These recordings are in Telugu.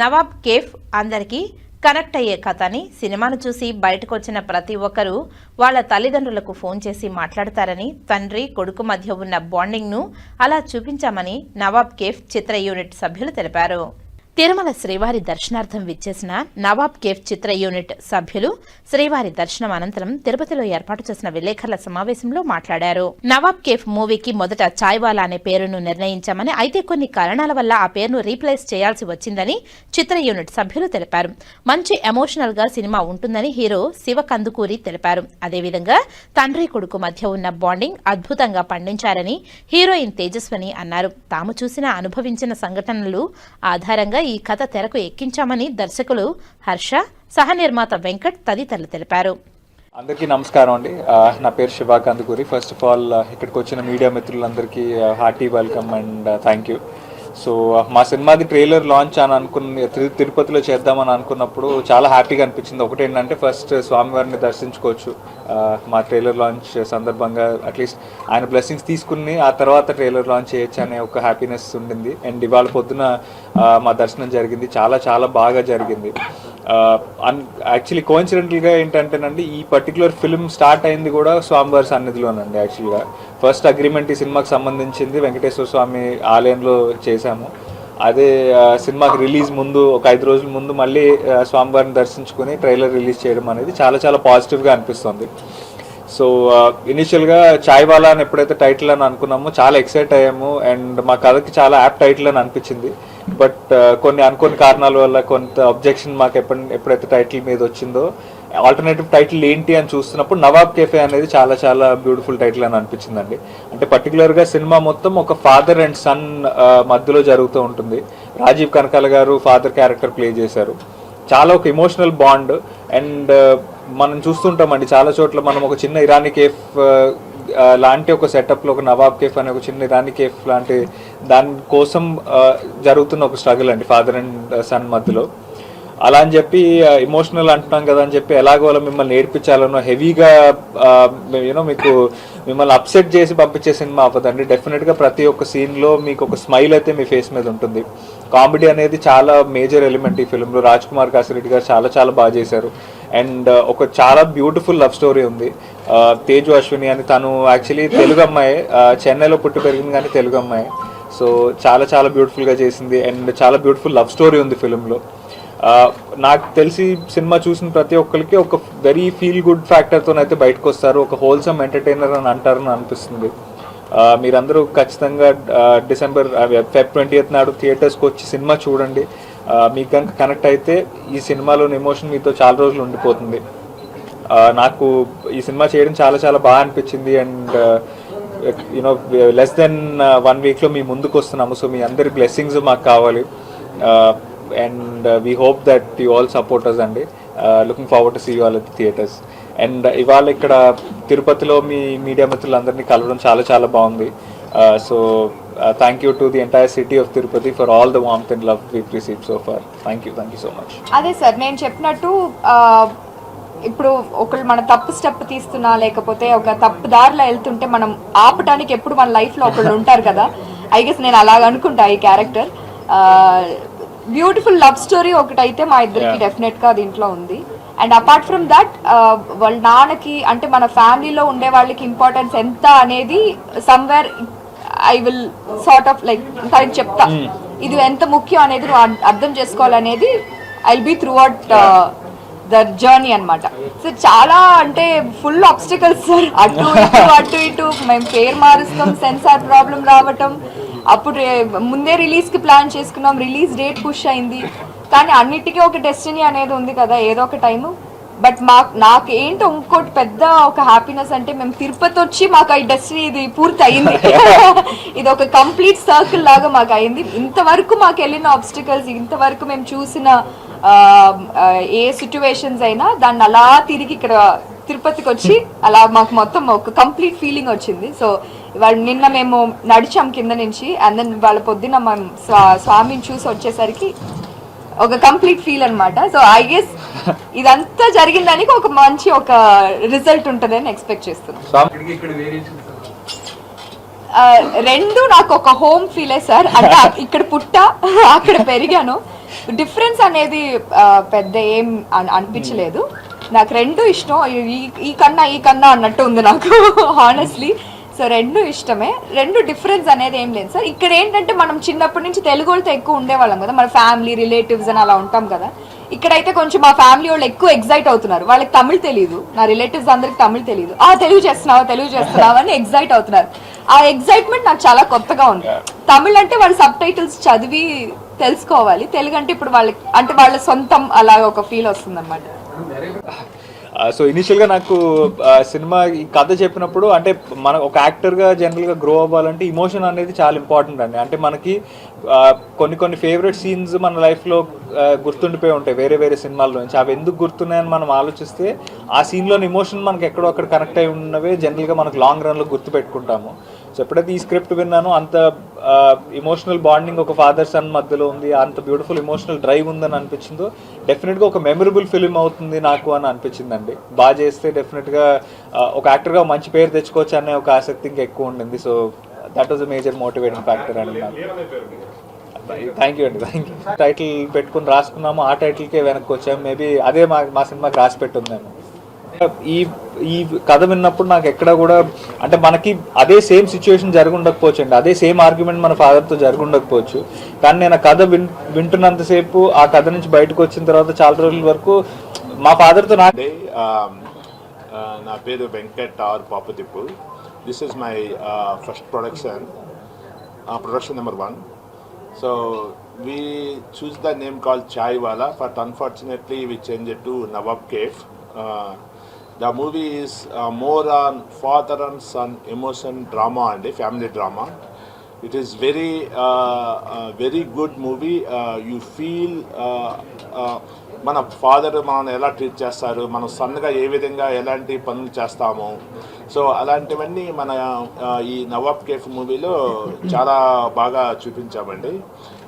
నవాబ్ కేఫ్ అందరికీ కనెక్ట్ అయ్యే కథ అని సినిమాను చూసి బయటకు వచ్చిన ప్రతి ఒక్కరూ వాళ్ళ తల్లిదండ్రులకు ఫోన్ చేసి మాట్లాడతారని, తండ్రి కొడుకు మధ్య ఉన్న బాండింగ్ను అలా చూపించామని నవాబ్ కేఫ్ చిత్ర యూనిట్ సభ్యులు తెలిపారు. తిరుమల శ్రీవారి దర్శనార్థం విచ్చేసిన నవాబ్ కేఫ్ చిత్ర యూనిట్ సభ్యులు శ్రీవారి దర్శనం అనంతరం తిరుపతిలో ఏర్పాటు చేసిన విలేకరుల సమావేశంలో మాట్లాడారు. నవాబ్ కేఫ్ మూవీకి మొదట చాయ్వాలా అనే పేరును నిర్ణయించామని, అయితే కొన్ని కారణాల వల్ల ఆ పేరును రీప్లేస్ చేయాల్సి వచ్చిందని చిత్ర యూనిట్ సభ్యులు తెలిపారు. మంచి ఎమోషనల్ గా సినిమా ఉంటుందని హీరో శివ కందుకూరి తెలిపారు. అదేవిధంగా తండ్రి కొడుకు మధ్య ఉన్న బాండింగ్ అద్భుతంగా పండించారని హీరోయిన్ తేజస్విని అన్నారు. తాము చూసిన అనుభవించిన సంఘటనలు ఆధారంగా ఈ కథ తెరకు ఎక్కించామని దర్శకులు హర్ష, సహనిర్మాత వెంకట్ తదితరులు తెలిపారు. అందరికీ నమస్కారం అండి. నా పేరు Shiva Kandukuri. First of all ఇక్కడికి వచ్చిన మీడియా మిత్రులందరికీ hearty welcome and thank you. So మా సినిమాది ట్రైలర్ లాంచ్ అని అనుకున్న తిరుపతిలో చేద్దామని అనుకున్నప్పుడు చాలా హ్యాపీగా అనిపించింది. ఒకటి ఏంటంటే ఫస్ట్ స్వామివారిని దర్శించుకోవచ్చు మా ట్రైలర్ లాంచ్ సందర్భంగా, అట్లీస్ట్ ఆయన బ్లెస్సింగ్స్ తీసుకుని ఆ తర్వాత ట్రైలర్ లాంచ్ చేయొచ్చు అనే ఒక హ్యాపీనెస్ ఉండింది. అండ్ ఇవాళ పొద్దున మా దర్శనం జరిగింది, చాలా చాలా బాగా జరిగింది. యాక్చువల్లీ కోఇన్సిడెంటల్గా ఏంటంటేనండి, ఈ పర్టికులర్ ఫిల్మ్ స్టార్ట్ అయింది కూడా స్వామివారి సన్నిధిలోనండి. యాక్చువల్గా ఫస్ట్ అగ్రిమెంట్ ఈ సినిమాకి సంబంధించింది వెంకటేశ్వర స్వామి ఆలయంలో చేశాము. అదే సినిమాకి రిలీజ్ ముందు ఒక 5 రోజుల ముందు మళ్ళీ స్వామివారిని దర్శించుకుని ట్రైలర్ రిలీజ్ చేయడం అనేది చాలా చాలా పాజిటివ్గా అనిపిస్తుంది. సో ఇనిషియల్గా చాయ్వాలా అని ఎప్పుడైతే టైటిల్ అని అనుకున్నామో చాలా ఎక్సైట్ అయ్యాము. అండ్ మా కథకి చాలా యాప్ టైటిల్ అని అనిపించింది. బట్ కొన్ని అనుకోని కారణాల వల్ల కొంత అబ్జెక్షన్ మాకు ఎప్పుడైతే టైటిల్ మీద వచ్చిందో, ఆల్టర్నేటివ్ టైటిల్ ఏంటి అని చూస్తున్నప్పుడు నవాబ్ కేఫే అనేది చాలా చాలా బ్యూటిఫుల్ టైటిల్ అని అనిపించిందండి. అంటే పర్టికులర్గా సినిమా మొత్తం ఒక ఫాదర్ అండ్ సన్ మధ్యలో జరుగుతూ ఉంటుంది. రాజీవ్ కనకాల గారు ఫాదర్ క్యారెక్టర్ ప్లే చేశారు. చాలా ఒక ఎమోషనల్ బాండ్. అండ్ మనం చూస్తుంటామండి చాలా చోట్ల, మనం ఒక చిన్న ఇరానీ కేఫ్ లాంటి ఒక సెటప్లో ఒక నవాబ్ కేఫ్ అనే ఒక చిన్న ఇరానీ కేఫ్ లాంటి దానికోసం జరుగుతున్న ఒక స్ట్రగుల్ అండి ఫాదర్ అండ్ సన్ మధ్యలో. అలా అని చెప్పి ఎమోషనల్ అంటున్నాం కదా అని చెప్పి ఎలాగో అలా మిమ్మల్ని నేర్పించాలనో హెవీగా మీకు మిమ్మల్ని అప్సెట్ చేసి పంపించే సినిమా అవ్వదండి. డెఫినెట్గా ప్రతి ఒక్క సీన్లో మీకు ఒక స్మైల్ అయితే మీ ఫేస్ మీద ఉంటుంది. కామెడీ అనేది చాలా మేజర్ ఎలిమెంట్ ఈ ఫిల్మ్లో. రాజ్ కుమార్ కాసిరెడ్డి గారు చాలా చాలా బాగా చేశారు. అండ్ ఒక చాలా బ్యూటిఫుల్ లవ్ స్టోరీ ఉంది. తేజు అశ్విని అని, తను యాక్చువల్లీ తెలుగు అమ్మాయి, చెన్నైలో పుట్టి పెరిగింది కానీ తెలుగు అమ్మాయి. సో చాలా చాలా బ్యూటిఫుల్గా చేసింది. అండ్ చాలా బ్యూటిఫుల్ లవ్ స్టోరీ ఉంది ఫిల్మ్లో. నాకు తెలిసి సినిమా చూసిన ప్రతి ఒక్కరికి ఒక వెరీ ఫీల్ గుడ్ ఫ్యాక్టర్తోనైతే బయటకు వస్తారు. ఒక హోల్సమ్ ఎంటర్టైనర్ అని అంటారని అనిపిస్తుంది. మీరందరూ ఖచ్చితంగా Feb 20th నాడు థియేటర్స్కి వచ్చి సినిమా చూడండి. మీకు కనుక కనెక్ట్ అయితే ఈ సినిమాలోని ఎమోషన్ మీతో చాలా రోజులు ఉండిపోతుంది. నాకు ఈ సినిమా చేయడం చాలా చాలా బాగా అనిపించింది. అండ్ లెస్ దెన్ 1 వీక్లో మీ ముందుకు వస్తున్నాము. సో మీ అందరి బ్లెస్సింగ్స్ మాకు కావాలి. And we hope that you all support us అండి. Looking forward to see you all at the theatres. And ఇవాళ ఇక్కడ తిరుపతిలో మీ మీడియా మిత్రులందరినీ కలవడం చాలా చాలా బాగుంది. So thank you to the entire city of Tirupati for all the warmth and love we've received so far. Thank you so much. అదే సార్, నేను చెప్పినట్టు ఇప్పుడు ఒకళ్ళు మన తప్పు స్టెప్ తీస్తున్నా లేకపోతే ఒక తప్పు దారిలో వెళ్తుంటే మనం ఆపటానికి ఎప్పుడు మన లైఫ్లో ఒకళ్ళు ఉంటారు కదా. ఐ గెస్ నేను అలాగ అనుకుంటా ఈ క్యారెక్టర్. బ్యూటిఫుల్ లవ్ స్టోరీ ఒకటైతే మా ఇద్దరికి డెఫినెట్గా దీంట్లో ఉంది. అండ్ అపార్ట్ ఫ్రమ్ దట్ వాళ్ళ నాన్నకి అంటే మన ఫ్యామిలీలో ఉండే వాళ్ళకి ఇంపార్టెన్స్ ఎంత అనేది somewhere I will sort of like తనకి చెప్తా, ఇది ఎంత ముఖ్యం అనేది నువ్వు అర్థం చేసుకోవాలనేది I will be throughout the journey అనమాట. సో చాలా అంటే ఫుల్ ఆబ్స్టికల్స్ సార్, అటు ఇటు మేము పేరు మారుస్తాం, సెన్సార్ ప్రాబ్లం రావటం, అప్పుడు ముందే రిలీజ్కి ప్లాన్ చేసుకున్నాం, రిలీజ్ డేట్ పుష్ అయింది. కానీ అన్నిటికీ ఒక డెస్టినీ అనేది ఉంది కదా, ఏదో ఒక టైము. బట్ నాకు ఏంటో ఇంకోటి పెద్ద ఒక హ్యాపీనెస్ అంటే మేము తిరుపతి వచ్చి మాకు ఈ డెస్టినీ ఇది పూర్తి అయింది. ఇది ఒక కంప్లీట్ సర్కిల్ లాగా మాకు అయింది. ఇంతవరకు మాకు వెళ్ళిన ఆబ్స్టికల్స్, ఇంతవరకు మేము చూసిన ఏ సిచ్యువేషన్స్ అయినా దాన్ని అలా తిరిగి ఇక్కడ తిరుపతికి వచ్చి అలా మాకు మొత్తం ఒక కంప్లీట్ ఫీలింగ్ వచ్చింది. సో ఇవాళ నిన్న మేము నడిచాం కింద నుంచి, అండ్ దెన్ వాళ్ళ పొద్దున్న మేము స్వామిని చూసి వచ్చేసరికి ఒక కంప్లీట్ ఫీల్ అనమాట. సో ఐ గెస్ ఇదంతా జరిగిందానికి ఒక మంచి ఒక రిజల్ట్ ఉంటుందని ఎక్స్పెక్ట్ చేస్తున్నాను. రెండు నాకు ఒక హోమ్ ఫీలే సార్. అంటే ఇక్కడ పుట్టా అక్కడ పెరిగాను. డిఫరెన్స్ అనేది పెద్ద ఏం అనిపించలేదు. నాకు రెండు ఇష్టం, ఈ కన్నా అన్నట్టు ఉంది నాకు హానెస్ట్లీ. సో రెండు ఇష్టమే, రెండు డిఫరెన్స్ అనేది ఏం లేదు సార్. ఇక్కడ ఏంటంటే మనం చిన్నప్పటి నుంచి తెలుగు వాళ్ళతో ఎక్కువ ఉండేవాళ్ళం కదా, మన ఫ్యామిలీ రిలేటివ్స్ అని అలా ఉంటాం కదా. ఇక్కడైతే కొంచెం మా ఫ్యామిలీ వాళ్ళు ఎక్కువ ఎగ్జైట్ అవుతున్నారు. వాళ్ళకి తమిళ్ తెలియదు, నా రిలేటివ్స్ అందరికి తమిళ్ తెలియదు. తెలుగు చేస్తున్నావా అని ఎగ్జైట్ అవుతున్నారు. ఆ ఎగ్జైట్మెంట్ నాకు చాలా కొత్తగా ఉంది. తమిళ్ అంటే వాళ్ళు సబ్ టైటిల్స్ చదివి తెలుసుకోవాలి, తెలుగు అంటే ఇప్పుడు వాళ్ళకి అంటే వాళ్ళ సొంతం అలా ఒక ఫీల్ వస్తుంది అనమాట. సో ఇనిషియల్గా నాకు సినిమా ఈ కథ చెప్పినప్పుడు అంటే మన ఒక యాక్టర్గా జనరల్గా గ్రో అవ్వాలంటే ఇమోషన్ అనేది చాలా ఇంపార్టెంట్ అండి. అంటే మనకి కొన్ని ఫేవరెట్ సీన్స్ మన లైఫ్లో గుర్తుండిపోయి ఉంటాయి వేరే వేరే సినిమాల్లో నుంచి. అవి ఎందుకు గుర్తున్నాయని మనం ఆలోచిస్తే ఆ సీన్లోని ఇమోషన్ మనకి ఎక్కడో అక్కడ కనెక్ట్ అయి ఉన్నవే జనరల్గా మనకు లాంగ్ రన్లో గుర్తుపెట్టుకుంటాము. సో ఎప్పుడైతే ఈ స్క్రిప్ట్ విన్నానో అంత ఇమోషనల్ బాండింగ్ ఒక ఫాదర్ సన్ మధ్యలో ఉంది, అంత బ్యూటిఫుల్ ఇమోషనల్ డ్రైవ్ ఉందని అనిపించిందో డెఫినెట్గా ఒక మెమరబుల్ ఫిలిం అవుతుంది నాకు అని అనిపించిందండి. బాగా చేస్తే డెఫినెట్గా ఒక యాక్టర్గా మంచి పేరు తెచ్చుకోవచ్చు అనే ఒక ఆసక్తి ఇంకా ఎక్కువ ఉండింది. So that was a major motivating factor అండి నాకు. థ్యాంక్ యూ అండి, థ్యాంక్ యూ. టైటిల్ పెట్టుకుని రాసుకున్నాము, ఆ టైటిల్కే వెనక్కి వచ్చాము. మేబీ అదే మా సినిమాకి రాసి పెట్టుందేమో. ఈ కథ విన్నప్పుడు నాకు ఎక్కడ కూడా అంటే మనకి అదే సేమ్ సిచ్యువేషన్ జరిగి ఉండకపోవచ్చు అండి, అదే సేమ్ ఆర్గ్యుమెంట్ మన ఫాదర్తో జరిగి ఉండకపోవచ్చు. కానీ నేను ఆ కథ వింటున్నంతసేపు ఆ కథ నుంచి బయటకు వచ్చిన తర్వాత చాలా రోజుల వరకు మా ఫాదర్తో నా పేరు Venkat R Papathippu. This is my first production number 1. So we choose the name called Chai Wala, but unfortunately we changed it to Nawab Cave. The movie is more on father and son emotion drama and family drama. It is very good movie. You feel మన ఫాదర్ మనం ఎలా ట్రీట్ చేస్తారు, మన సన్గా ఏ విధంగా ఎలాంటి పనులు చేస్తాము. సో అలాంటివన్నీ మన ఈ నవాబ్ కేఫ్ మూవీలో చాలా బాగా చూపించామండి.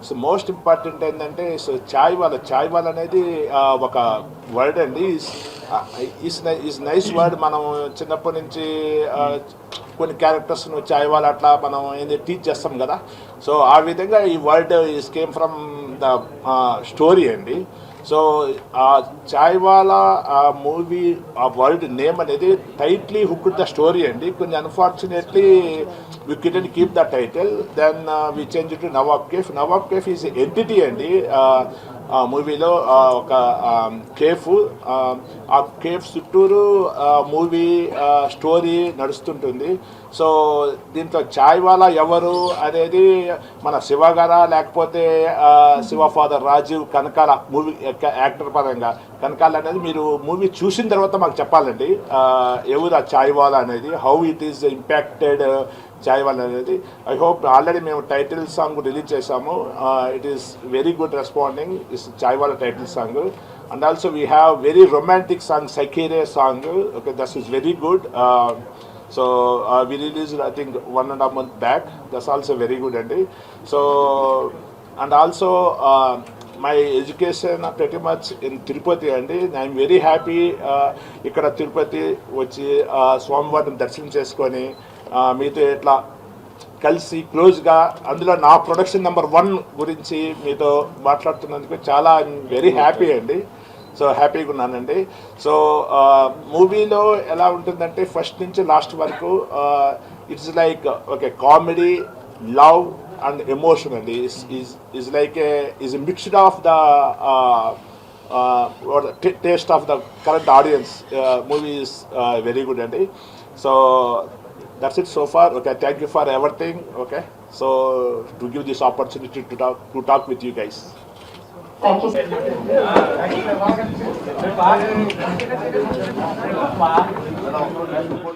సో మోస్ట్ ఇంపార్టెంట్ ఏంటంటే సో చాయ్ వాల్ అనేది ఒక వర్డ్ అండి. Is nice word. మనం చిన్నప్పటి నుంచి కొన్ని క్యారెక్టర్స్ను చాయ్ వాల్ అట్లా మనం ఏంది టీచ్ చేస్తాం కదా. సో ఆ విధంగా ఈ word is came from the story అండి. సో ఆ చాయ్ వాలా ఆ మూవీ ఆ వర్డ్ నేమ్ అనేది టైట్లీ హుక్డ్ ద స్టోరీ అండి. కొంచెం unfortunately we couldn't keep the title, then we change to Nawab Cafe. Nawab Cafe is entity అండి. ఆ మూవీలో ఒక కేఫ్, ఆ కేఫ్ చుట్టూరు మూవీ స్టోరీ నడుస్తుంటుంది. సో దీంట్లో చాయ్ వాలా ఎవరు అనేది మన శివ గారా లేకపోతే Shiva father Rajeev Kanakala movie actor పరంగా కనకాల అనేది మీరు మూవీ చూసిన తర్వాత మాకు చెప్పాలండి ఎవరు ఆ చాయ్ వాలా అనేది, how it is impacted Chai Wala అనేది. ఐ హోప్ ఆల్రెడీ మేము టైటిల్ సాంగ్ రిలీజ్ చేసాము. It is very good responding is Chai Wala title song. And also we have very romantic song Sakhire song. Okay, that is very good. So we released I think 1.5 months back. That's also very good అండి. So and also my education pretty much in Tirupati అండి. I'm very happy ఇక్కడ తిరుపతి వచ్చి స్వామివారిని దర్శనం చేసుకొని మీతో ఇట్లా కలిసి క్లోజ్గా అందులో నా ప్రొడక్షన్ నెంబర్ 1 గురించి మీతో మాట్లాడుతున్నందుకు చాలా వెరీ హ్యాపీ అండి. సో హ్యాపీగా ఉన్నానండి. సో మూవీలో ఎలా ఉంటుందంటే ఫస్ట్ నుంచి లాస్ట్ వరకు it's like okay comedy, love and emotion అండి. Is like is mixed of the taste of the current audience. Movie is very good అండి. So that's it so far. Okay, thank you for everything. Okay, so to give this opportunity to talk with you guys. Thank you.